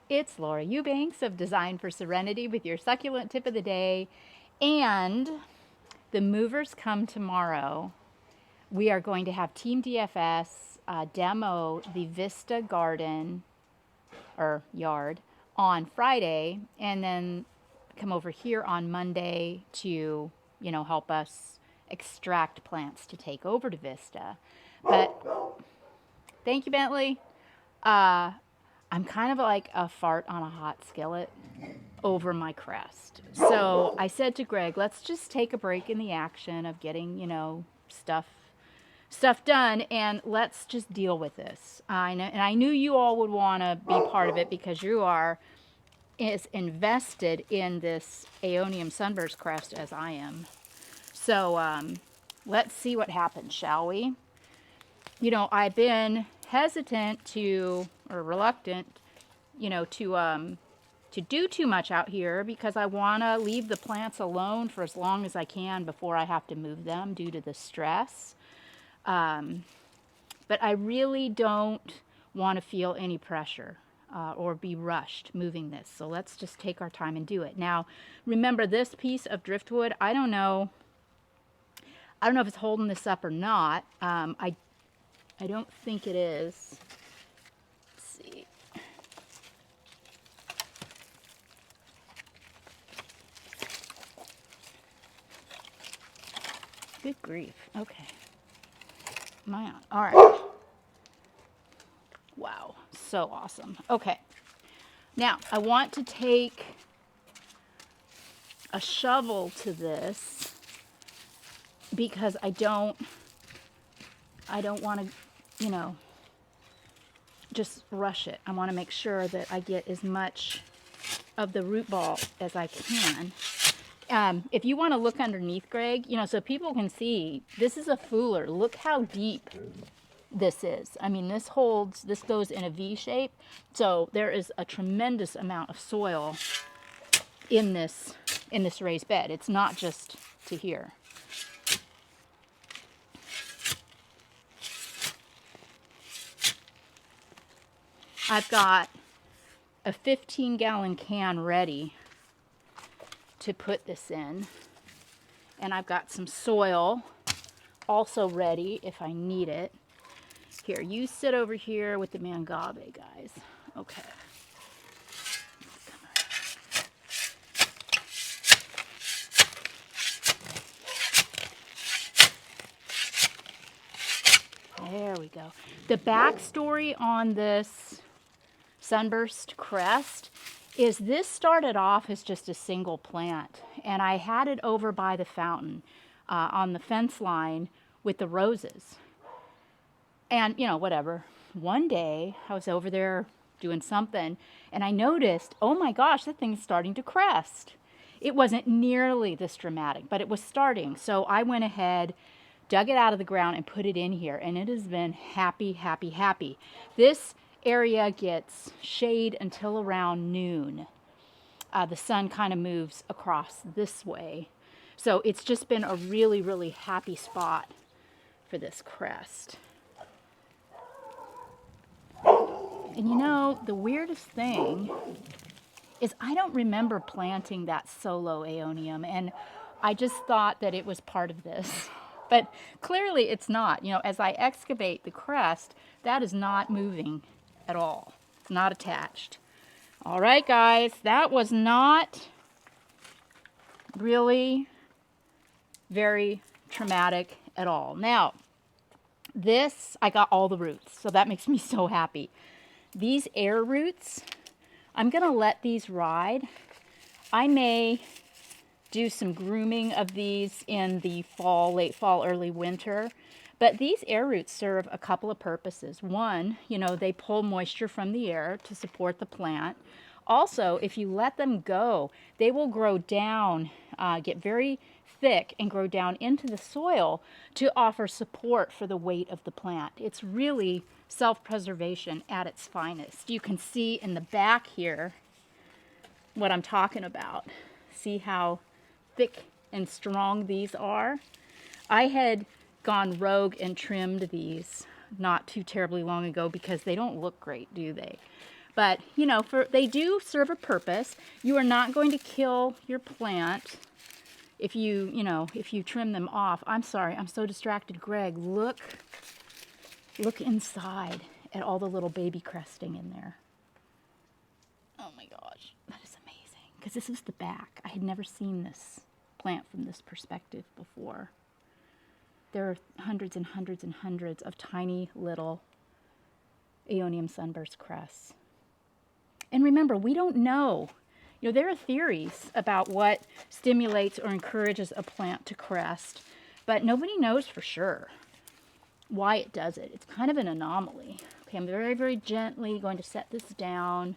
It's Laura Eubanks of Design for Serenity with your succulent tip of the day. And the movers come tomorrow. We are going to have Team DFS demo the Vista garden or yard on Friday, and then come over here on Monday to, help us extract plants to take over to Vista. But thank you, Bentley. I'm kind of like a fart on a hot skillet over my crest. So I said to Greg, let's just take a break in the action of getting, stuff done, and let's just deal with this. And I knew you all would want to be part of it because you are as invested in this Aeonium Sunburst crest as I am. So let's see what happens, shall we? I've been hesitant or reluctant, to do too much out here because I want to leave the plants alone for as long as I can before I have to move them due to the stress. But I really don't want to feel any pressure or be rushed moving this. So let's just take our time and do it. Now, remember this piece of driftwood, I don't know if it's holding this up or not. I don't think it is. Let's see. Good grief. Okay. Am I on? All right. Wow. So awesome. Okay. Now, I want to take a shovel to this because I don't want to, just rush it. I want to make sure that I get as much of the root ball as I can. If you want to look underneath, Greg, so people can see, this is a fooler. Look how deep this is. I mean, this goes in a V shape. So there is a tremendous amount of soil in this raised bed. It's not just to here. I've got a 15-gallon can ready to put this in. And I've got some soil also ready if I need it. Here, you sit over here with the mangave, guys. Okay. There we go. The backstory on this Sunburst crest is this started off as just a single plant, and I had it over by the fountain on the fence line with the roses. And, whatever. One day I was over there doing something, and I noticed, oh my gosh, that thing's starting to crest. It wasn't nearly this dramatic, but it was starting. So I went ahead, dug it out of the ground, and put it in here, and it has been happy, happy, happy. This area gets shade until around noon. The sun kind of moves across this way. So it's just been a really, really happy spot for this crest. And the weirdest thing is I don't remember planting that solo Aeonium, and I just thought that it was part of this. But clearly it's not. As I excavate the crest, that is not moving at all. It's not attached. All right, guys, that was not really very traumatic at all. Now, this, I got all the roots, so that makes me so happy. These air roots, I'm going to let these ride. I may do some grooming of these in the fall, late fall, early winter. But these air roots serve a couple of purposes. One, they pull moisture from the air to support the plant. Also, if you let them go, they will grow down, get very thick and grow down into the soil to offer support for the weight of the plant. It's really self-preservation at its finest. You can see in the back here what I'm talking about. See how thick and strong these are? I had gone rogue and trimmed these not too terribly long ago because they don't look great, do they? But, you know, they do serve a purpose. You are not going to kill your plant if if you trim them off. I'm sorry, I'm so distracted. Greg, look inside at all the little baby cresting in there. Oh my gosh, that is amazing. Because this is the back. I had never seen this plant from this perspective before. There are hundreds and hundreds and hundreds of tiny little Aeonium sunburst crests. And remember, we don't know. You know, there are theories about what stimulates or encourages a plant to crest, but nobody knows for sure why it does it. It's kind of an anomaly. Okay, I'm very, very gently going to set this down.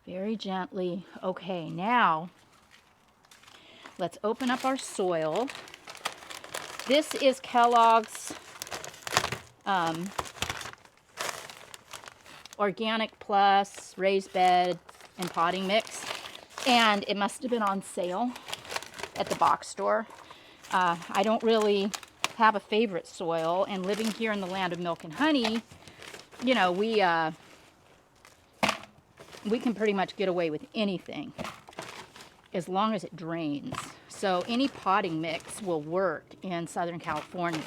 Very gently. Okay, now let's open up our soil. This is Kellogg's Organic Plus raised bed and potting mix, and it must have been on sale at the box store. I don't really have a favorite soil, and living here in the land of milk and honey, you know, we can pretty much get away with anything as long as it drains. So any potting mix will work in Southern California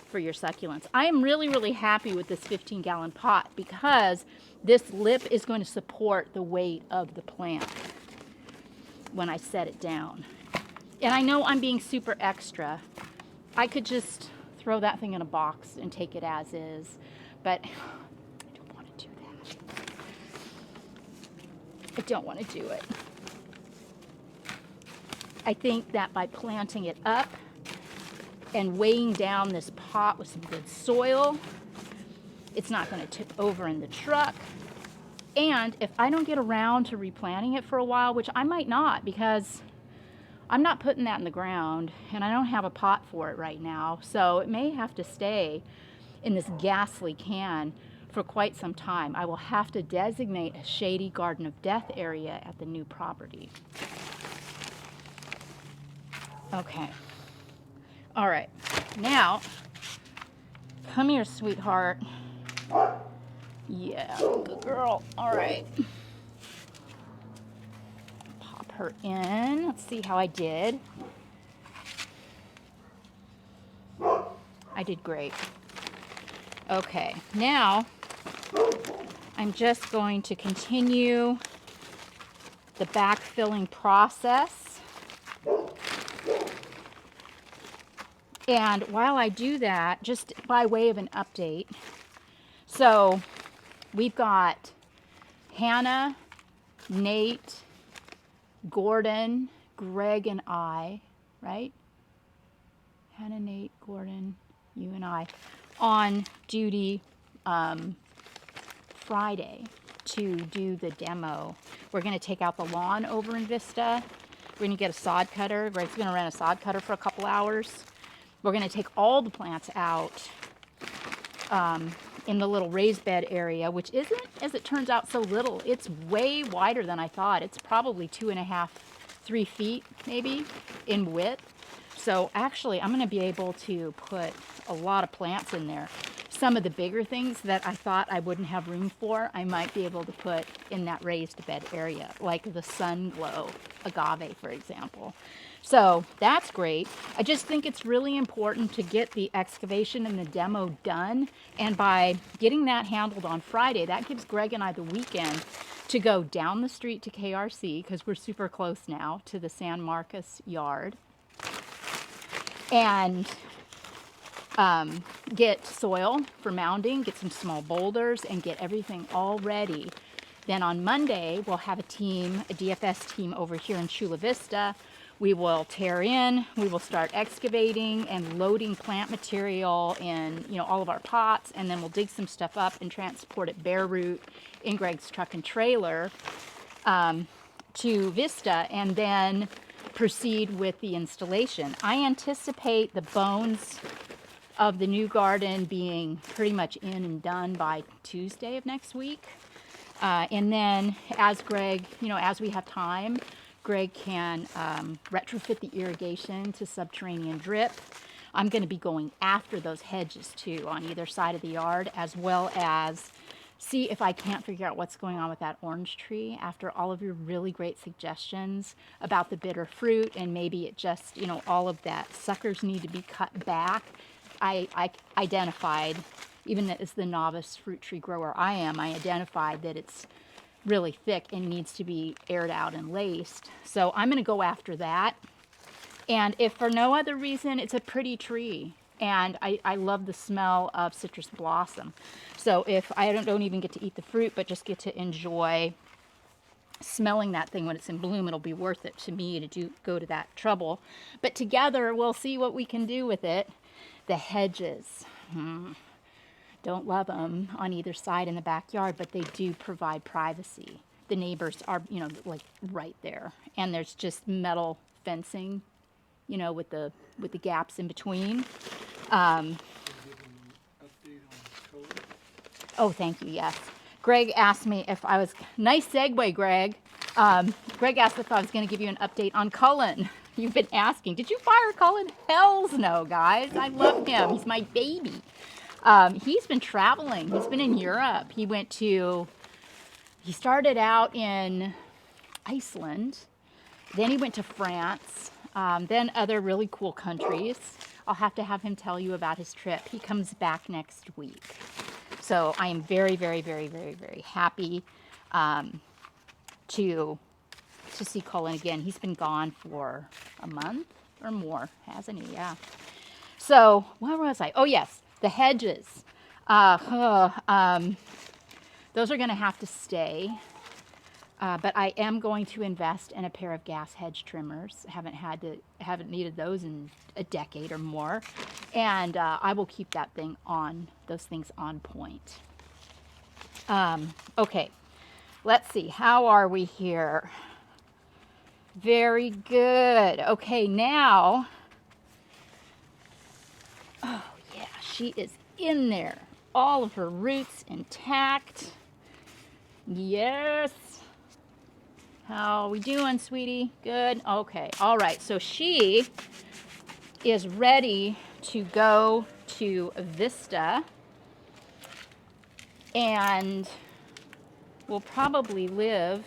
for your succulents. I am really, really happy with this 15-gallon pot because this lip is going to support the weight of the plant when I set it down. And I know I'm being super extra. I could just throw that thing in a box and take it as is, but I don't want to do that. I don't want to do it. I think that by planting it up and weighing down this pot with some good soil, it's not going to tip over in the truck. And if I don't get around to replanting it for a while, which I might not because I'm not putting that in the ground and I don't have a pot for it right now, so it may have to stay in this ghastly can for quite some time. I will have to designate a shady Garden of Death area at the new property. Okay. All right. Now, come here, sweetheart. Yeah, good girl. All right. Pop her in. Let's see how I did. I did great. Okay. Now, I'm just going to continue the backfilling process. And while I do that, just by way of an update, so we've got Hannah, Nate, Gordon, Greg, and I, right? Hannah, Nate, Gordon, you and I, on duty Friday to do the demo. We're going to take out the lawn over in Vista. We're going to get a sod cutter. Greg's going to rent a sod cutter for a couple hours. We're going to take all the plants out in the little raised bed area, which isn't, as it turns out, so little. It's way wider than I thought. It's probably 2.5, 3 feet maybe in width. So actually, I'm going to be able to put a lot of plants in there. Some of the bigger things that I thought I wouldn't have room for, I might be able to put in that raised bed area, like the Sun Glow agave, for example. So that's great. I just think it's really important to get the excavation and the demo done. And by getting that handled on Friday, that gives Greg and I the weekend to go down the street to KRC, because we're super close now to the San Marcos yard, and get soil for mounding, get some small boulders, and get everything all ready. Then on Monday, we'll have a DFS team over here in Chula Vista. We will tear in, we will start excavating and loading plant material in, all of our pots, and then we'll dig some stuff up and transport it bare root in Greg's truck and trailer to Vista, and then proceed with the installation. I anticipate the bones of the new garden being pretty much in and done by Tuesday of next week. And then as Greg, as we have time, Greg can retrofit the irrigation to subterranean drip. I'm going to be going after those hedges too on either side of the yard, as well as see if I can't figure out what's going on with that orange tree after all of your really great suggestions about the bitter fruit, and maybe it just, you know, all of that suckers need to be cut back. I identified, even as the novice fruit tree grower I am, I identified that it's really thick and needs to be aired out and laced. So I'm going to go after that. And if for no other reason, it's a pretty tree. And I love the smell of citrus blossom. So if I don't even get to eat the fruit, but just get to enjoy smelling that thing when it's in bloom, it'll be worth it to me to go to that trouble. But together, we'll see what we can do with it. The hedges. Don't love them on either side in the backyard, but they do provide privacy. The neighbors are, you know, like right there. And there's just metal fencing, you know, with the gaps in between. Oh, thank you, yes. Greg asked me if I was, nice segue, Greg. Greg asked if I was going to give you an update on Cullen. You've been asking, did you fire Cullen? Hells no, guys. I love him. He's my baby. He's been traveling. He's been in Europe. He started out in Iceland. Then he went to France. Then other really cool countries. I'll have to have him tell you about his trip. He comes back next week. So I am very, very, very, very, very happy to see Cullen again. He's been gone for a month or more, hasn't he? Yeah. So where was I? Oh, yes, the hedges. Those are going to have to stay. But I am going to invest in a pair of gas hedge trimmers. Haven't needed those in a decade or more. And I will keep those things on point. Okay, let's see. How are we here? Very good. Okay, now, oh yeah, she is in there. All of her roots intact. Yes. How are we doing, sweetie? Good? Okay. All right. So she is ready to go to Vista, and will probably live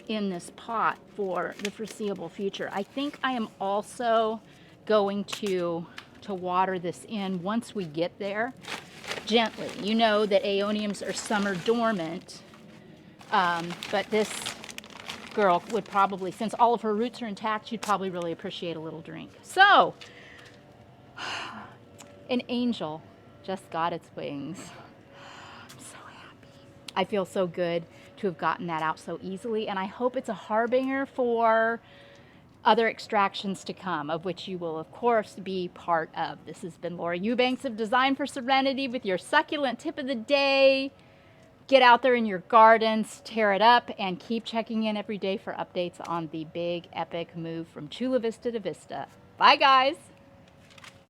in this pot for the foreseeable future. I think I am also going to water this in once we get there, gently. You know that aeoniums are summer dormant. But this girl would probably, since all of her roots are intact, she'd probably really appreciate a little drink. So, an angel just got its wings. I'm so happy. I feel so good to have gotten that out so easily, and I hope it's a harbinger for other extractions to come, of which you will, of course, be part of. This has been Laura Eubanks of Design for Serenity with your succulent tip of the day. Get out there in your gardens, tear it up, and keep checking in every day for updates on the big, epic move from Chula Vista to Vista. Bye, guys.